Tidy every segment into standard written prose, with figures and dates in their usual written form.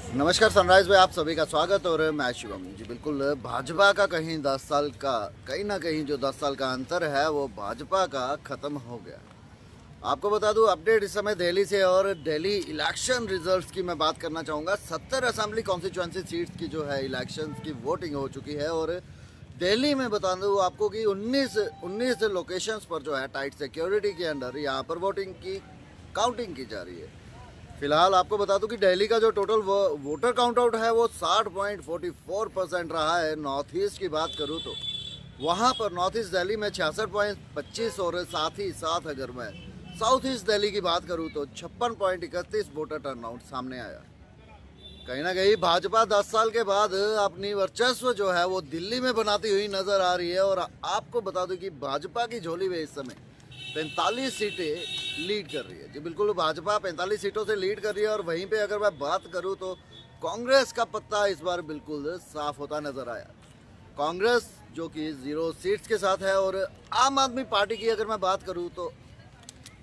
नमस्कार सनराइज भाई, आप सभी का स्वागत। और मैं शिवम जी। बिल्कुल, भाजपा का कहीं ना कहीं जो 10 साल का अंतर है वो भाजपा का ख़त्म हो गया। आपको बता दूं अपडेट इस समय दिल्ली से, और दिल्ली इलेक्शन रिजल्ट्स की मैं बात करना चाहूँगा। 70 असेंबली कॉन्स्टिट्यूंसी सीट्स की जो है इलेक्शंस की वोटिंग हो चुकी है, और दिल्ली में बता दूं आपको कि 19 लोकेशंस पर जो है टाइट सिक्योरिटी के अंडर यहाँ पर वोटिंग की काउंटिंग की जा रही है। फिलहाल आपको बता दूं कि दिल्ली का जो टोटल वोटर काउंट आउट है वो 60.44% रहा है। नॉर्थ ईस्ट की बात करूं तो वहां पर नॉर्थ ईस्ट दिल्ली में 66.25, और साथ ही साथ अगर मैं साउथ ईस्ट दिल्ली की बात करूं तो 56.31 वोटर टर्नआउट सामने आया। कहीं ना कहीं भाजपा 10 साल के बाद अपनी वर्चस्व जो है वो दिल्ली में बनाती हुई नजर आ रही है। और आपको बता दूं कि भाजपा की झोली में इस समय 45 सीटें लीड कर रही है। जी बिल्कुल, भाजपा 45 सीटों से लीड कर रही है। और वहीं पे अगर मैं बात करूं तो कांग्रेस का पत्ता इस बार बिल्कुल साफ होता नजर आया। कांग्रेस जो कि 0 सीट्स के साथ है, और आम आदमी पार्टी की अगर मैं बात करूं तो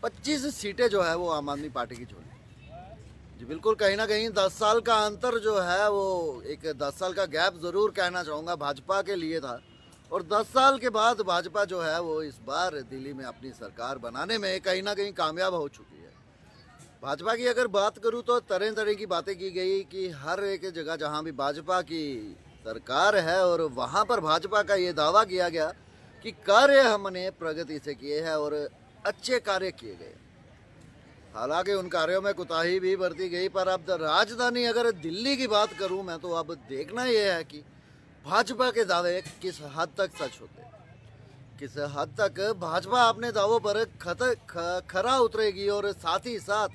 25 सीटें जो है वो आम आदमी पार्टी की झोली। जी बिल्कुल, कहीं ना कहीं 10 साल का अंतर जो है वो एक 10 साल का गैप ज़रूर कहना चाहूँगा भाजपा के लिए था। और 10 साल के बाद भाजपा जो है वो इस बार दिल्ली में अपनी सरकार बनाने में कहीं ना कहीं कामयाब हो चुकी है। भाजपा की अगर बात करूं तो तरह तरह की बातें की गई कि हर एक जगह जहां भी भाजपा की सरकार है, और वहां पर भाजपा का ये दावा किया गया कि कार्य हमने प्रगति से किए हैं और अच्छे कार्य किए गए। हालांकि उन कार्यों में कुताही भी बरती गई, पर अब राजधानी अगर दिल्ली की बात करूं मैं तो अब देखना यह है कि भाजपा के दावे किस हद तक सच होते हैं, किस हद तक भाजपा अपने दावों पर खरा उतरेगी। और साथ ही साथ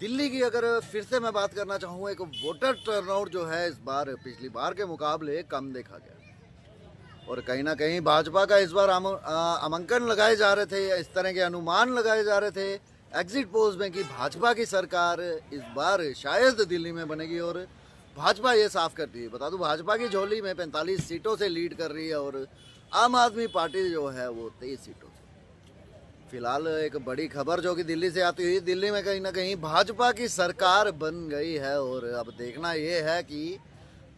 दिल्ली की अगर फिर से मैं बात करना चाहूँ, एक वोटर टर्नआउट जो है इस बार पिछली बार के मुकाबले कम देखा गया। और कहीं ना कहीं भाजपा का इस बार आमंकन लगाए जा रहे थे, इस तरह के अनुमान लगाए जा रहे थे एग्जिट पोल्स में कि भाजपा की सरकार इस बार शायद दिल्ली में बनेगी। और भाजपा ये साफ करती है, बता दूं भाजपा की झोली में 45 सीटों से लीड कर रही है, और आम आदमी पार्टी जो है वो 23 सीटों से। फिलहाल एक बड़ी खबर जो कि दिल्ली से आती हुई, दिल्ली में कहीं ना कहीं भाजपा की सरकार बन गई है। और अब देखना ये है कि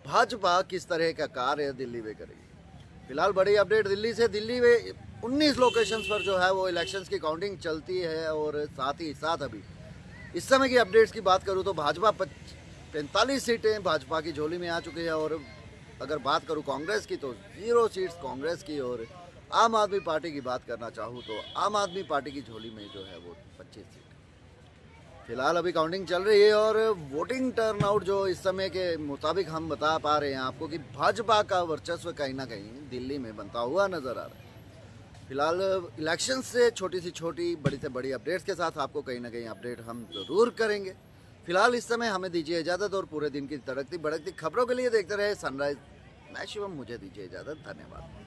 भाजपा किस तरह का कार्य दिल्ली में करेगी। फिलहाल बड़ी अपडेट दिल्ली से, दिल्ली में 19 लोकेशंस पर जो है वो इलेक्शंस की काउंटिंग चलती है। और साथ ही साथ अभी इस समय की अपडेट्स की बात करूं तो भाजपा 45 सीटें भाजपा की झोली में आ चुकी है। और अगर बात करूं कांग्रेस की तो 0 सीट्स कांग्रेस की। और आम आदमी पार्टी की बात करना चाहूँ तो आम आदमी पार्टी की झोली में जो है वो 25 सीट। फिलहाल अभी काउंटिंग चल रही है, और वोटिंग टर्नआउट जो इस समय के मुताबिक हम बता पा रहे हैं आपको कि भाजपा का वर्चस्व कहीं ना कहीं दिल्ली में बनता हुआ नजर आ रहा है। फिलहाल इलेक्शन से छोटी से छोटी बड़ी से बड़ी अपडेट्स के साथ आपको कहीं ना कहीं अपडेट हम ज़रूर करेंगे। फिलहाल इस समय हमें दीजिए इजाज़त, और पूरे दिन की तड़कती भड़कती खबरों के लिए देखते रहे सनराइज। मैं शिवम, मुझे दीजिए इजाज़त। धन्यवाद।